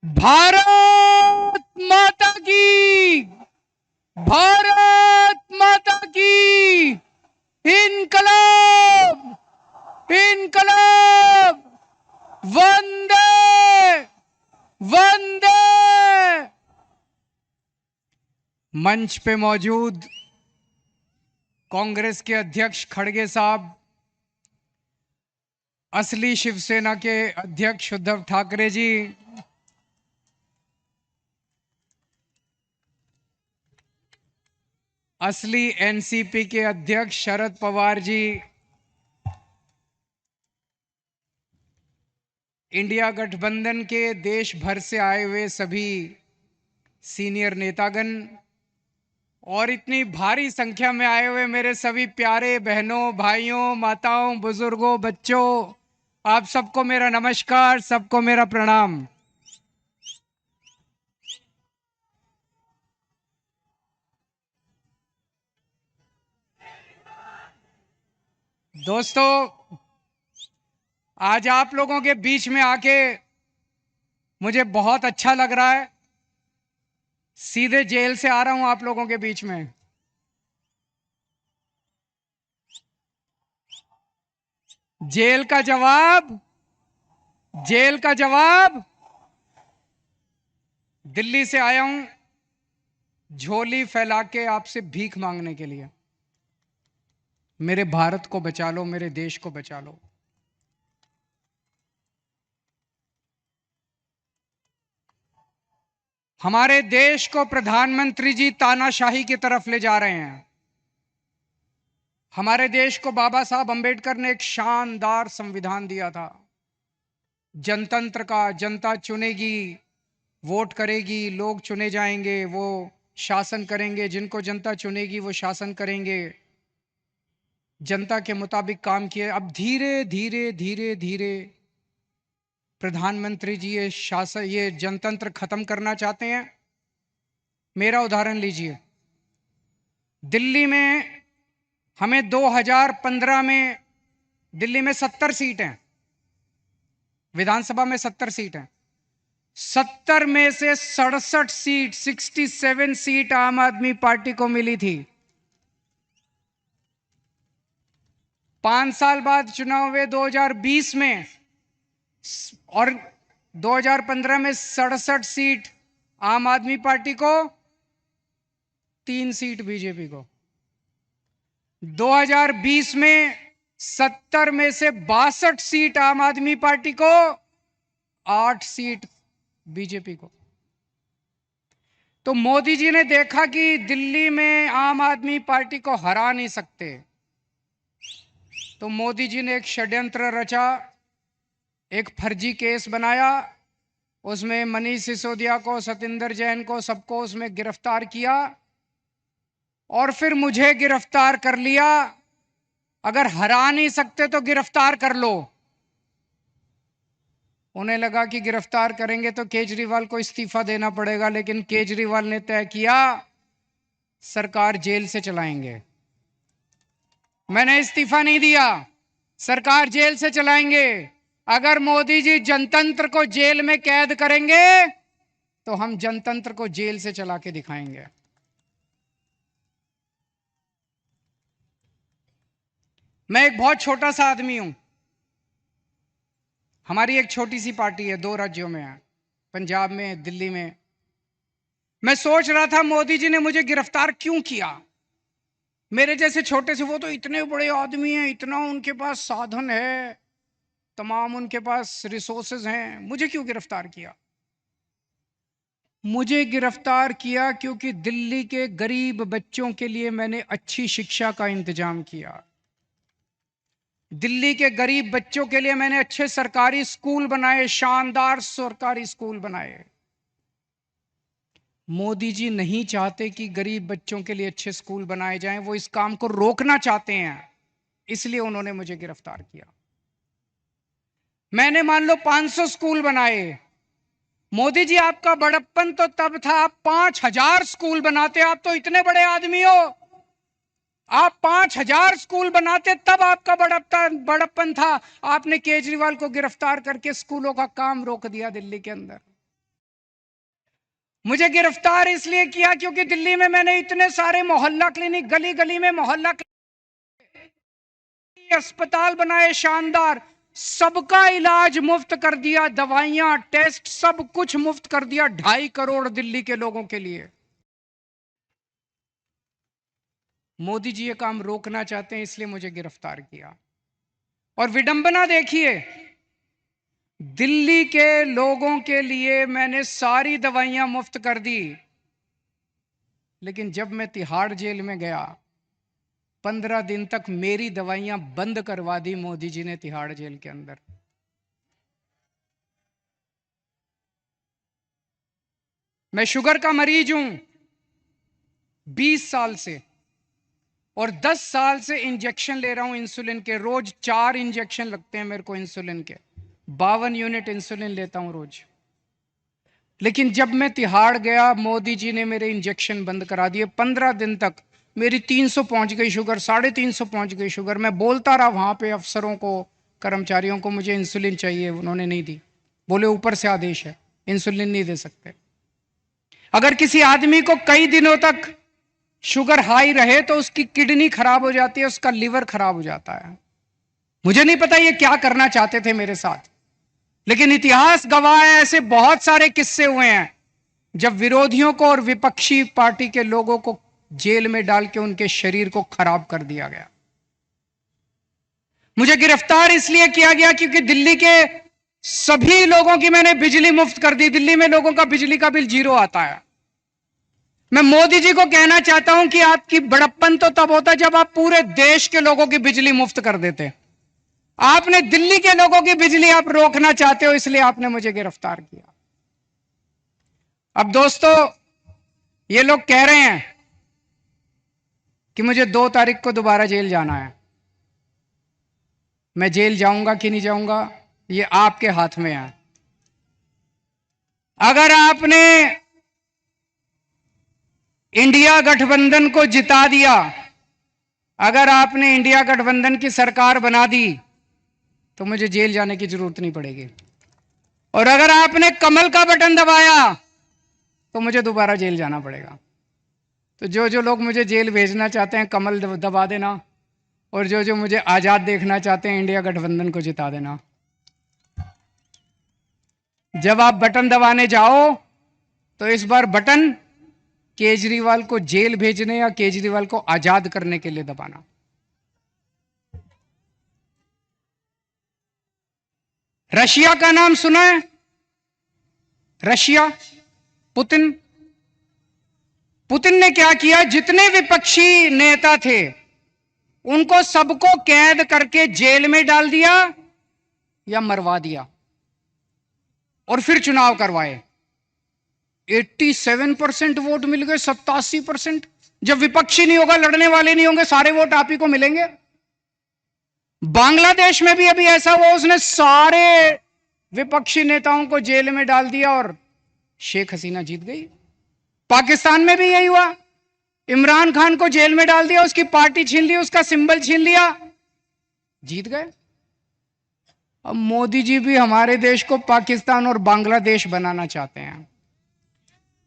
भारत माता की, भारत माता की, इनकलाब, इनकलाब, वंदे, वंदे। मंच पे मौजूद कांग्रेस के अध्यक्ष खड़गे साहब, असली शिवसेना के अध्यक्ष उद्धव ठाकरे जी, असली एनसीपी के अध्यक्ष शरद पवार जी, इंडिया गठबंधन के देश भर से आए हुए सभी सीनियर नेतागण और इतनी भारी संख्या में आए हुए मेरे सभी प्यारे बहनों, भाइयों, माताओं, बुजुर्गों, बच्चों, आप सबको मेरा नमस्कार, सबको मेरा प्रणाम। दोस्तों, आज आप लोगों के बीच में आके मुझे बहुत अच्छा लग रहा है। सीधे जेल से आ रहा हूं आप लोगों के बीच में। जेल का जवाब, जेल का जवाब, दिल्ली से आया हूं झोली फैला के आपसे भीख मांगने के लिए। मेरे भारत को बचा लो, मेरे देश को बचा लो। हमारे देश को प्रधानमंत्री जी तानाशाही की तरफ ले जा रहे हैं। हमारे देश को बाबा साहब अंबेडकर ने एक शानदार संविधान दिया था, जनतंत्र का। जनता चुनेगी, वोट करेगी, लोग चुने जाएंगे, वो शासन करेंगे। जिनको जनता चुनेगी वो शासन करेंगे। जनता के मुताबिक काम किए। अब धीरे धीरे धीरे धीरे प्रधानमंत्री जी ये शासन, ये जनतंत्र खत्म करना चाहते हैं। मेरा उदाहरण लीजिए, दिल्ली में हमें 2015 में दिल्ली में 70 सीट हैं, विधानसभा में 70 सीट हैं। 70 में से 67 सीट, 67 सीट आम आदमी पार्टी को मिली थी। 5 साल बाद चुनाव हुए 2020 में, और 2015 में 67 सीट आम आदमी पार्टी को, 3 सीट बीजेपी को। 2020 में 70 में से 62 सीट आम आदमी पार्टी को, 8 सीट बीजेपी को। तो मोदी जी ने देखा कि दिल्ली में आम आदमी पार्टी को हरा नहीं सकते, तो मोदी जी ने एक षड्यंत्र रचा, एक फर्जी केस बनाया। उसमें मनीष सिसोदिया को, सतिंदर जैन को, सबको उसमें गिरफ्तार किया और फिर मुझे गिरफ्तार कर लिया। अगर हरा नहीं सकते तो गिरफ्तार कर लो। उन्हें लगा कि गिरफ्तार करेंगे तो केजरीवाल को इस्तीफा देना पड़ेगा, लेकिन केजरीवाल ने तय किया सरकार जेल से चलाएंगे। मैंने इस्तीफा नहीं दिया, सरकार जेल से चलाएंगे। अगर मोदी जी जनतंत्र को जेल में कैद करेंगे तो हम जनतंत्र को जेल से चला के दिखाएंगे। मैं एक बहुत छोटा सा आदमी हूं। हमारी एक छोटी सी पार्टी है, 2 राज्यों में है, पंजाब में, दिल्ली में। मैं सोच रहा था मोदी जी ने मुझे गिरफ्तार क्यों किया। मेरे जैसे छोटे से, वो तो इतने बड़े आदमी हैं, इतना उनके पास साधन है, तमाम उनके पास रिसोर्सेज हैं, मुझे क्यों गिरफ्तार किया। मुझे गिरफ्तार किया क्योंकि दिल्ली के गरीब बच्चों के लिए मैंने अच्छी शिक्षा का इंतजाम किया। दिल्ली के गरीब बच्चों के लिए मैंने अच्छे सरकारी स्कूल बनाए, शानदार सरकारी स्कूल बनाए। मोदी जी नहीं चाहते कि गरीब बच्चों के लिए अच्छे स्कूल बनाए जाएं, वो इस काम को रोकना चाहते हैं, इसलिए उन्होंने मुझे गिरफ्तार किया। मैंने मान लो 500 स्कूल बनाए। मोदी जी, आपका बड़प्पन तो तब था आप 5000 स्कूल बनाते। आप तो इतने बड़े आदमी हो, आप 5000 स्कूल बनाते तब आपका बड़प्पन था। आपने केजरीवाल को गिरफ्तार करके स्कूलों का काम रोक दिया दिल्ली के अंदर। मुझे गिरफ्तार इसलिए किया क्योंकि दिल्ली में मैंने इतने सारे मोहल्ला क्लिनिक, गली गली में मोहल्ला क्लिनिक, अस्पताल बनाए शानदार, सबका इलाज मुफ्त कर दिया, दवाइयां, टेस्ट, सब कुछ मुफ्त कर दिया 2.5 करोड़ दिल्ली के लोगों के लिए। मोदी जी ये काम रोकना चाहते हैं, इसलिए मुझे गिरफ्तार किया। और विडंबना देखिए, दिल्ली के लोगों के लिए मैंने सारी दवाइयां मुफ्त कर दी, लेकिन जब मैं तिहाड़ जेल में गया 15 दिन तक मेरी दवाइयां बंद करवा दी मोदी जी ने तिहाड़ जेल के अंदर। मैं शुगर का मरीज हूं 20 साल से, और 10 साल से इंजेक्शन ले रहा हूं इंसुलिन के। रोज 4 इंजेक्शन लगते हैं मेरे को इंसुलिन के, 52 यूनिट इंसुलिन लेता हूं रोज। लेकिन जब मैं तिहाड़ गया, मोदी जी ने मेरे इंजेक्शन बंद करा दिए। 15 दिन तक मेरी 300 पहुंच गई शुगर, 350 पहुंच गई शुगर। मैं बोलता रहा वहां पे अफसरों को, कर्मचारियों को, मुझे इंसुलिन चाहिए, उन्होंने नहीं दी। बोले ऊपर से आदेश है, इंसुलिन नहीं दे सकते। अगर किसी आदमी को कई दिनों तक शुगर हाई रहे तो उसकी किडनी खराब हो जाती है, उसका लिवर खराब हो जाता है। मुझे नहीं पता ये क्या करना चाहते थे मेरे साथ, लेकिन इतिहास गवाह है, ऐसे बहुत सारे किस्से हुए हैं जब विरोधियों को और विपक्षी पार्टी के लोगों को जेल में डाल के उनके शरीर को खराब कर दिया गया। मुझे गिरफ्तार इसलिए किया गया क्योंकि दिल्ली के सभी लोगों की मैंने बिजली मुफ्त कर दी। दिल्ली में लोगों का बिजली का बिल 0 आता है। मैं मोदी जी को कहना चाहता हूं कि आपकी बड़प्पन तो तब होता जब आप पूरे देश के लोगों की बिजली मुफ्त कर देते। आपने दिल्ली के लोगों की बिजली आप रोकना चाहते हो, इसलिए आपने मुझे गिरफ्तार किया। अब दोस्तों, ये लोग कह रहे हैं कि मुझे 2 तारीख को दोबारा जेल जाना है। मैं जेल जाऊंगा कि नहीं जाऊंगा, ये आपके हाथ में है। अगर आपने इंडिया गठबंधन को जिता दिया, अगर आपने इंडिया गठबंधन की सरकार बना दी, तो मुझे जेल जाने की जरूरत नहीं पड़ेगी। और अगर आपने कमल का बटन दबाया तो मुझे दोबारा जेल जाना पड़ेगा। तो जो जो लोग मुझे जेल भेजना चाहते हैं, कमल दबा देना, और जो जो मुझे आजाद देखना चाहते हैं, इंडिया गठबंधन को जिता देना। जब आप बटन दबाने जाओ तो इस बार बटन केजरीवाल को जेल भेजने या केजरीवाल को आजाद करने के लिए दबाना। रशिया का नाम सुना है? Russia, Putin. पुतिन ने क्या किया, जितने विपक्षी नेता थे उनको सबको कैद करके जेल में डाल दिया या मरवा दिया, और फिर चुनाव करवाए। 87% वोट मिल गए, 87%। जब विपक्षी नहीं होगा, लड़ने वाले नहीं होंगे, सारे वोट आप ही को मिलेंगे। बांग्लादेश में भी अभी ऐसा हुआ, उसने सारे विपक्षी नेताओं को जेल में डाल दिया और शेख हसीना जीत गई। पाकिस्तान में भी यही हुआ, इमरान खान को जेल में डाल दिया, उसकी पार्टी छीन ली, उसका सिंबल छीन लिया, जीत गए। अब मोदी जी भी हमारे देश को पाकिस्तान और बांग्लादेश बनाना चाहते हैं।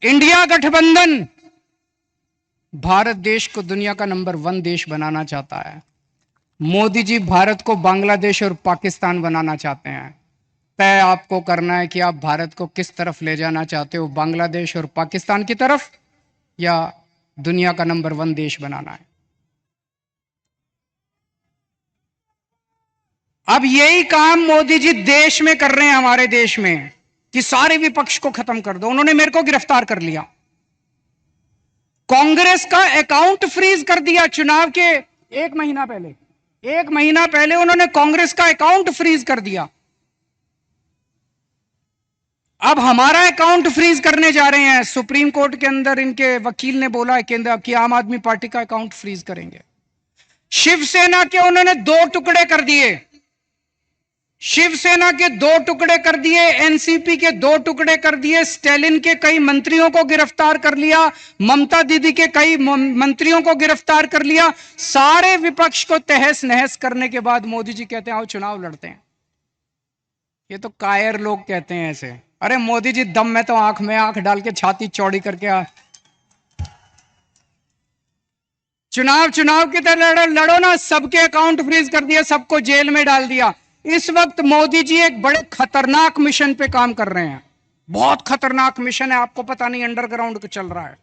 इंडिया गठबंधन भारत देश को दुनिया का नंबर 1 देश बनाना चाहता है। मोदी जी भारत को बांग्लादेश और पाकिस्तान बनाना चाहते हैं। तय आपको करना है कि आप भारत को किस तरफ ले जाना चाहते हो, बांग्लादेश और पाकिस्तान की तरफ, या दुनिया का नंबर 1 देश बनाना है। अब यही काम मोदी जी देश में कर रहे हैं, हमारे देश में, कि सारे विपक्ष को खत्म कर दो। उन्होंने मेरे को गिरफ्तार कर लिया, कांग्रेस का अकाउंट फ्रीज कर दिया। चुनाव के 1 महीना पहले उन्होंने कांग्रेस का अकाउंट फ्रीज कर दिया। अब हमारा अकाउंट फ्रीज करने जा रहे हैं। सुप्रीम कोर्ट के अंदर इनके वकील ने बोला है कि आम आदमी पार्टी का अकाउंट फ्रीज करेंगे। शिवसेना के उन्होंने 2 टुकड़े कर दिए, शिवसेना के 2 टुकड़े कर दिए, एनसीपी के 2 टुकड़े कर दिए, स्टालिन के कई मंत्रियों को गिरफ्तार कर लिया, ममता दीदी के कई मंत्रियों को गिरफ्तार कर लिया। सारे विपक्ष को तहस नहस करने के बाद मोदी जी कहते हैं आओ चुनाव लड़ते हैं। ये तो कायर लोग कहते हैं ऐसे। अरे मोदी जी दम में तो आंख में आंख डाल के छाती चौड़ी करके चुनाव की तरह लड़ो ना, सबके अकाउंट फ्रीज कर दिया, सबको जेल में डाल दिया। इस वक्त मोदी जी एक बड़े खतरनाक मिशन पे काम कर रहे हैं, बहुत खतरनाक मिशन है, आपको पता नहीं अंडरग्राउंड का चल रहा है।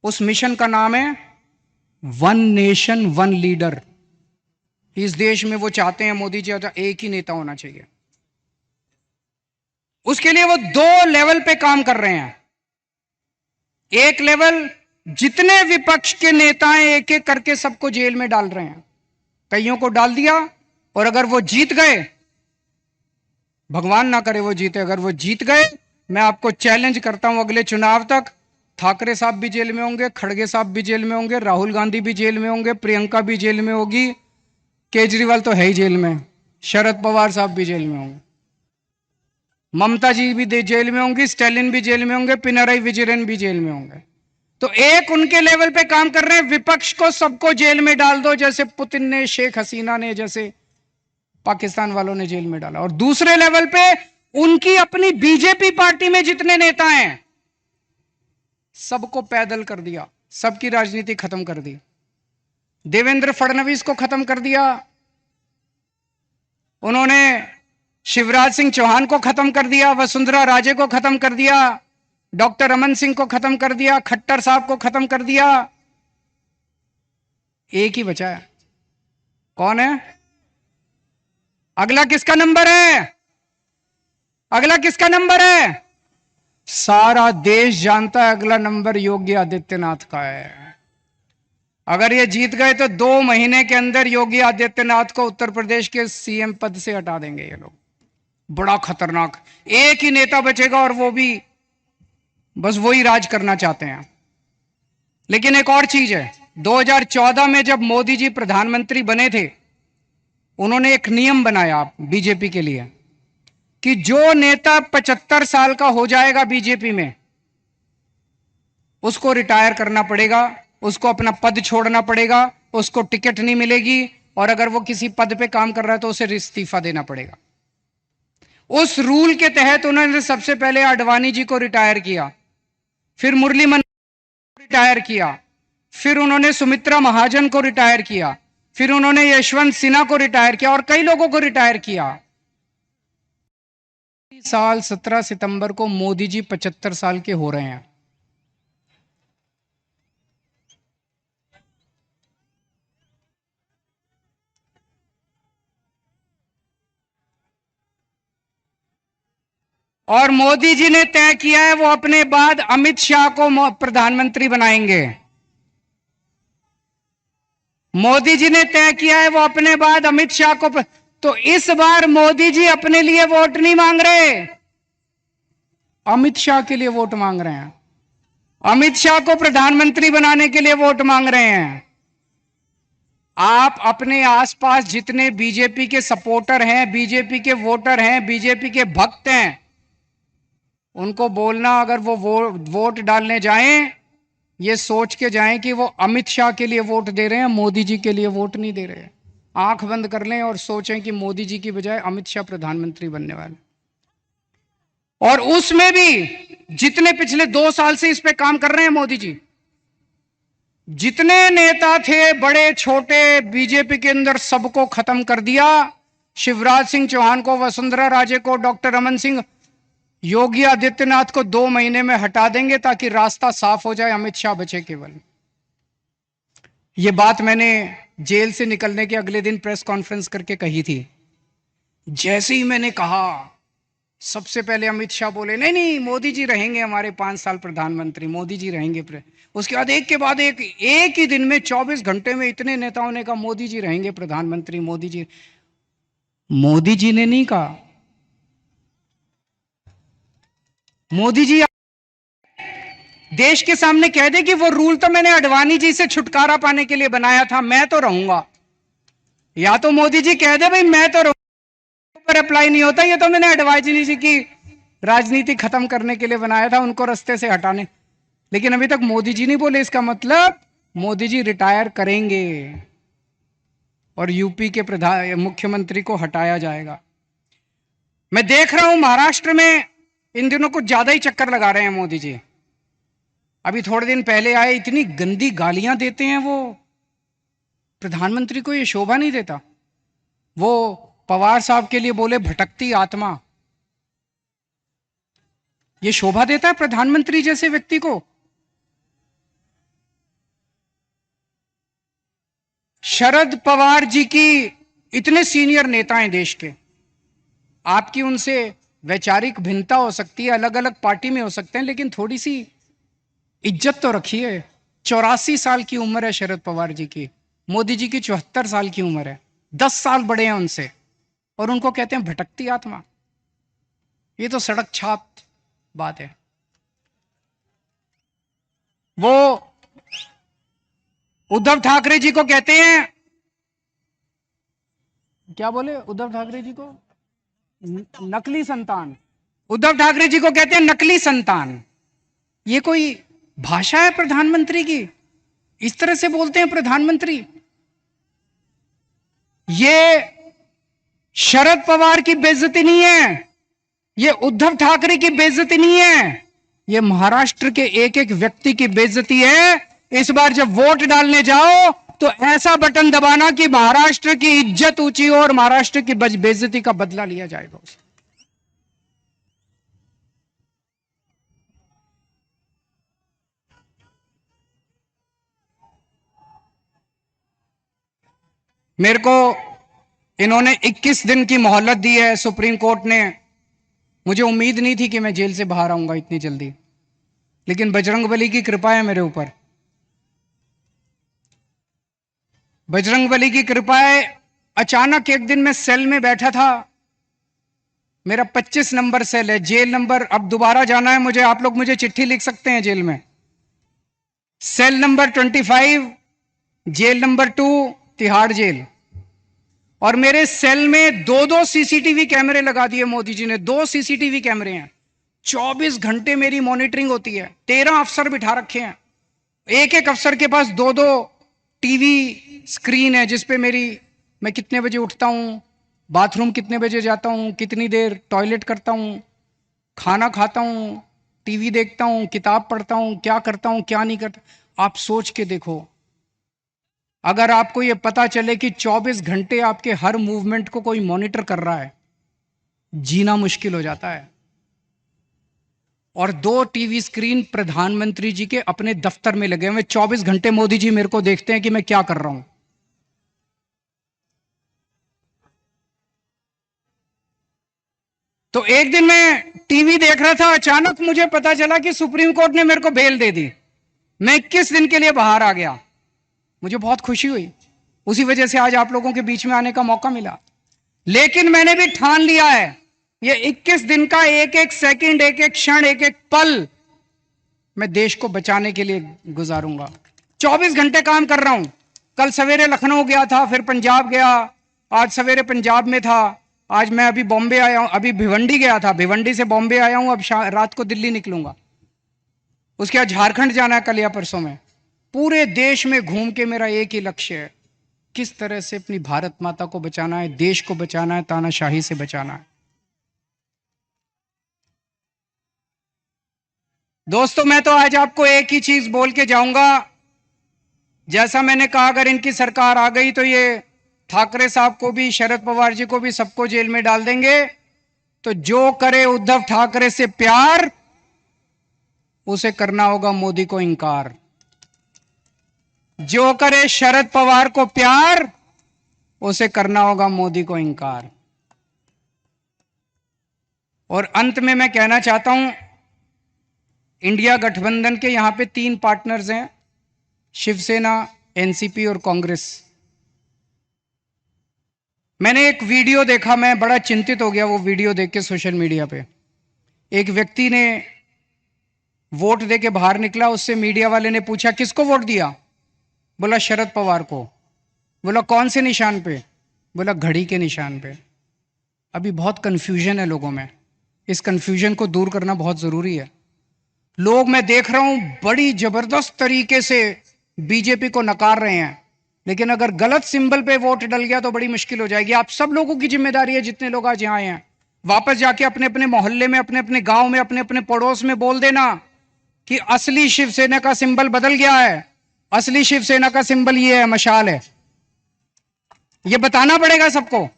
उस मिशन का नाम है वन नेशन वन लीडर। इस देश में वो चाहते हैं मोदी जी एक ही नेता होना चाहिए। उसके लिए वो दो लेवल पे काम कर रहे हैं। एक लेवल, जितने विपक्ष के नेता हैं एक एक करके सबको जेल में डाल रहे हैं, कईयों को डाल दिया, और अगर वो जीत गए, भगवान ना करे वो जीते, अगर वो जीत गए, मैं आपको चैलेंज करता हूं अगले चुनाव तक ठाकरे साहब भी जेल में होंगे, खड़गे साहब भी जेल में होंगे, राहुल गांधी भी जेल में होंगे, प्रियंका भी जेल में होगी, केजरीवाल तो है ही जेल में, शरद पवार साहब भी जेल में होंगे, ममता जी भी जेल में होंगी, स्टैलिन भी जेल में होंगे, पिनराई विजयन भी जेल में होंगे। तो एक उनके लेवल पे काम कर रहे हैं, विपक्ष को सबको जेल में डाल दो, जैसे पुतिन ने, शेख हसीना ने, जैसे पाकिस्तान वालों ने जेल में डाला। और दूसरे लेवल पे उनकी अपनी बीजेपी पार्टी में जितने नेता हैं सबको पैदल कर दिया, सबकी राजनीति खत्म कर दी। देवेंद्र फडणवीस को खत्म कर दिया उन्होंने, शिवराज सिंह चौहान को खत्म कर दिया, वसुंधरा राजे को खत्म कर दिया, डॉक्टर रमन सिंह को खत्म कर दिया, खट्टर साहब को खत्म कर दिया। एक ही बचा है, कौन है? अगला किसका नंबर है? अगला किसका नंबर है? सारा देश जानता है अगला नंबर योगी आदित्यनाथ का है। अगर ये जीत गए तो 2 महीने के अंदर योगी आदित्यनाथ को उत्तर प्रदेश के सीएम पद से हटा देंगे ये लोग। बड़ा खतरनाक, एक ही नेता बचेगा और वो भी बस वही राज करना चाहते हैं। लेकिन एक और चीज है, 2014 में जब मोदी जी प्रधानमंत्री बने थे, उन्होंने एक नियम बनाया बीजेपी के लिए कि जो नेता 75 साल का हो जाएगा बीजेपी में, उसको रिटायर करना पड़ेगा, उसको अपना पद छोड़ना पड़ेगा, उसको टिकट नहीं मिलेगी, और अगर वो किसी पद पे काम कर रहा है तो उसे इस्तीफा देना पड़ेगा। उस रूल के तहत उन्होंने सबसे पहले आडवाणी जी को रिटायर किया, फिर मुरली मनोहर को रिटायर किया, फिर उन्होंने सुमित्रा महाजन को रिटायर किया, फिर उन्होंने यशवंत सिन्हा को रिटायर किया, और कई लोगों को रिटायर किया। साल 17 सितंबर को मोदी जी 75 साल के हो रहे हैं। और मोदी जी ने तय किया है वो अपने बाद अमित शाह को प्रधानमंत्री बनाएंगे। मोदी जी ने तय किया है वो अपने बाद अमित शाह को तो इस बार मोदी जी अपने लिए वोट नहीं मांग रहे, अमित शाह के लिए वोट मांग रहे हैं। अमित शाह को प्रधानमंत्री बनाने के लिए वोट मांग रहे हैं। आप अपने आसपास जितने बीजेपी के सपोर्टर हैं, बीजेपी के वोटर हैं, बीजेपी के भक्त हैं, उनको बोलना अगर वो वोट डालने जाएं, ये सोच के जाएं कि वो अमित शाह के लिए वोट दे रहे हैं, मोदी जी के लिए वोट नहीं दे रहे हैं। आंख बंद कर लें और सोचें कि मोदी जी की बजाय अमित शाह प्रधानमंत्री बनने वाले। और उसमें भी जितने पिछले 2 साल से इस पे काम कर रहे हैं मोदी जी, जितने नेता थे बड़े छोटे बीजेपी के अंदर, सबको खत्म कर दिया। शिवराज सिंह चौहान को, वसुंधरा राजे को, डॉक्टर रमन सिंह, योगी आदित्यनाथ को 2 महीने में हटा देंगे ताकि रास्ता साफ हो जाए, अमित शाह बचे केवल। यह बात मैंने जेल से निकलने के अगले दिन प्रेस कॉन्फ्रेंस करके कही थी। जैसे ही मैंने कहा, सबसे पहले अमित शाह बोले नहीं नहीं मोदी जी रहेंगे हमारे 5 साल प्रधानमंत्री, मोदी जी रहेंगे। उसके बाद एक के बाद एक ही दिन में 24 घंटे में इतने नेताओं ने कहा मोदी जी रहेंगे प्रधानमंत्री, मोदी जी। मोदी जी ने नहीं कहा, मोदी जी देश के सामने कह दे कि वो रूल तो मैंने आडवाणी जी से छुटकारा पाने के लिए बनाया था, मैं तो रहूंगा। या तो मोदी जी कह दे भाई मैं तो रहूंगा, पर अप्लाई नहीं होता, ये तो मैंने आडवाणी जी की राजनीति खत्म करने के लिए बनाया था, उनको रास्ते से हटाने। लेकिन अभी तक मोदी जी नहीं बोले, इसका मतलब मोदी जी रिटायर करेंगे और यूपी के मुख्यमंत्री को हटाया जाएगा। मैं देख रहा हूं महाराष्ट्र में इन दिनों कुछ ज्यादा ही चक्कर लगा रहे हैं मोदी जी। अभी थोड़े दिन पहले आए, इतनी गंदी गालियां देते हैं वो। प्रधानमंत्री को ये शोभा नहीं देता। वो पवार साहब के लिए बोले भटकती आत्मा। ये शोभा देता है प्रधानमंत्री जैसे व्यक्ति को? शरद पवार जी की, इतने सीनियर नेता हैं देश के, आपकी उनसे वैचारिक भिन्नता हो सकती है, अलग अलग पार्टी में हो सकते हैं, लेकिन थोड़ी सी इज्जत तो रखिए। 84 साल की उम्र है शरद पवार जी की, मोदी जी की 74 साल की उम्र है, 10 साल बड़े हैं उनसे, और उनको कहते हैं भटकती आत्मा। ये तो सड़क छाप बात है। वो उद्धव ठाकरे जी को कहते हैं, क्या बोले उद्धव ठाकरे जी को? नकली संतान। उद्धव ठाकरे जी को कहते हैं नकली संतान। ये कोई भाषा है प्रधानमंत्री की? इस तरह से बोलते हैं प्रधानमंत्री? ये शरद पवार की बेइज्जती नहीं है, ये उद्धव ठाकरे की बेइज्जती नहीं है, ये महाराष्ट्र के एक एक व्यक्ति की बेइज्जती है। इस बार जब वोट डालने जाओ तो ऐसा बटन दबाना कि महाराष्ट्र की इज्जत ऊंची हो और महाराष्ट्र की बेइज्जती का बदला लिया जाएगा। मेरे को इन्होंने 21 दिन की मोहलत दी है सुप्रीम कोर्ट ने। मुझे उम्मीद नहीं थी कि मैं जेल से बाहर आऊंगा इतनी जल्दी, लेकिन बजरंगबली की कृपा है मेरे ऊपर। बजरंगबली की कृपा है। अचानक एक दिन मैं सेल में बैठा था, मेरा 25 नंबर सेल है, जेल नंबर, अब दोबारा जाना है मुझे, आप लोग मुझे चिट्ठी लिख सकते हैं जेल में। Cell number 25, jail number 2, Tihar jail. और मेरे सेल में 2-2 सीसीटीवी कैमरे लगा दिए मोदी जी ने। 2 सीसीटीवी कैमरे हैं, 24 घंटे मेरी मॉनिटरिंग होती है। 13 अफसर बिठा रखे हैं, एक एक अफसर के पास 2-2 टीवी स्क्रीन है जिसपे मैं कितने बजे उठता हूं, बाथरूम कितने बजे जाता हूं, कितनी देर टॉयलेट करता हूं, खाना खाता हूं, टीवी देखता हूं, किताब पढ़ता हूं, क्या करता हूं क्या नहीं करता। आप सोच के देखो, अगर आपको यह पता चले कि 24 घंटे आपके हर मूवमेंट को कोई मॉनिटर कर रहा है, जीना मुश्किल हो जाता है। और 2 टीवी स्क्रीन प्रधानमंत्री जी के अपने दफ्तर में लगे हुए, 24 घंटे मोदी जी मेरे को देखते हैं कि मैं क्या कर रहा हूं। तो एक दिन मैं टीवी देख रहा था, अचानक मुझे पता चला कि सुप्रीम कोर्ट ने मेरे को बेल दे दी। मैं 21 दिन के लिए बाहर आ गया। मुझे बहुत खुशी हुई, उसी वजह से आज आप लोगों के बीच में आने का मौका मिला। लेकिन मैंने भी ठान लिया है, ये 21 दिन का एक एक सेकंड, एक एक क्षण, एक एक पल मैं देश को बचाने के लिए गुजारूंगा। 24 घंटे काम कर रहा हूं। कल सवेरे लखनऊ गया था, फिर पंजाब गया, आज सवेरे पंजाब में था, आज मैं अभी बॉम्बे आया हूं, अभी भिवंडी गया था, भिवंडी से बॉम्बे आया हूं, अब रात को दिल्ली निकलूंगा। उसके बाद झारखंड जाना है कल या परसों में। पूरे देश में घूम के मेरा एक ही लक्ष्य है, किस तरह से अपनी भारत माता को बचाना है, देश को बचाना है, तानाशाही से बचाना है। दोस्तों, मैं तो आज आपको एक ही चीज बोल के जाऊंगा। जैसा मैंने कहा, अगर इनकी सरकार आ गई तो ये ठाकरे साहब को भी, शरद पवार जी को भी, सबको जेल में डाल देंगे। तो जो करे उद्धव ठाकरे से प्यार, उसे करना होगा मोदी को इंकार। जो करे शरद पवार को प्यार, उसे करना होगा मोदी को इंकार। और अंत में मैं कहना चाहता हूं, इंडिया गठबंधन के यहां पे 3 पार्टनर्स हैं, शिवसेना, एनसीपी और कांग्रेस। मैंने एक वीडियो देखा, मैं बड़ा चिंतित हो गया वो वीडियो देख के सोशल मीडिया पे। एक व्यक्ति ने वोट दे के बाहर निकला, उससे मीडिया वाले ने पूछा किसको वोट दिया? बोला शरद पवार को। बोला कौन से निशान पे? बोला घड़ी के निशान पे। अभी बहुत कंफ्यूजन है लोगों में, इस कंफ्यूजन को दूर करना बहुत जरूरी है। लोग, मैं देख रहा हूं, बड़ी जबरदस्त तरीके से बीजेपी को नकार रहे हैं, लेकिन अगर गलत सिंबल पे वोट डल गया तो बड़ी मुश्किल हो जाएगी। आप सब लोगों की जिम्मेदारी है, जितने लोग आज यहां आए हैं, वापस जाके अपने अपने मोहल्ले में, अपने अपने गांव में, अपने अपने पड़ोस में बोल देना कि असली शिवसेना का सिंबल बदल गया है, असली शिवसेना का सिंबल ये है, मशाल है। ये बताना पड़ेगा सबको,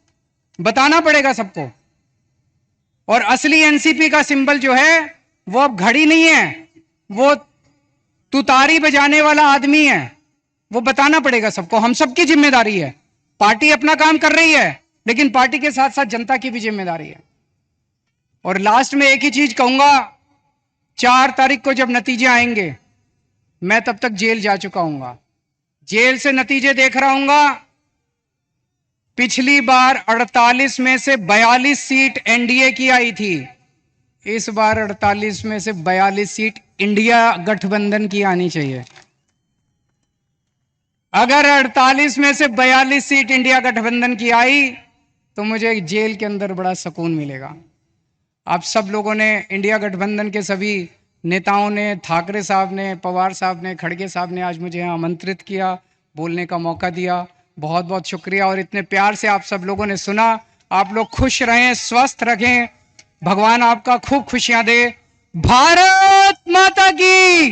बताना पड़ेगा सबको। और असली एनसीपी का सिंबल जो है वो अब घड़ी नहीं है, वो तुतारी बजाने वाला आदमी है। वो बताना पड़ेगा सबको, हम सबकी जिम्मेदारी है। पार्टी अपना काम कर रही है, लेकिन पार्टी के साथ साथ जनता की भी जिम्मेदारी है। और लास्ट में एक ही चीज कहूंगा, 4 तारीख को जब नतीजे आएंगे, मैं तब तक जेल जा चुका हूंगा, जेल से नतीजे देख रहा हूंगा। पिछली बार 48 में से 42 सीट एनडीए की आई थी, इस बार 48 में से 42 सीट इंडिया गठबंधन की आनी चाहिए। अगर 48 में से 42 सीट इंडिया गठबंधन की आई तो मुझे जेल के अंदर बड़ा सुकून मिलेगा। आप सब लोगों ने, इंडिया गठबंधन के सभी नेताओं ने, ठाकरे साहब ने, पवार साहब ने, खड़गे साहब ने आज मुझे यहाँ आमंत्रित किया, बोलने का मौका दिया, बहुत बहुत शुक्रिया। और इतने प्यार से आप सब लोगों ने सुना। आप लोग खुश रहें, स्वस्थ रखें, भगवान आपका खूब खुशियां दे। भारत माता की।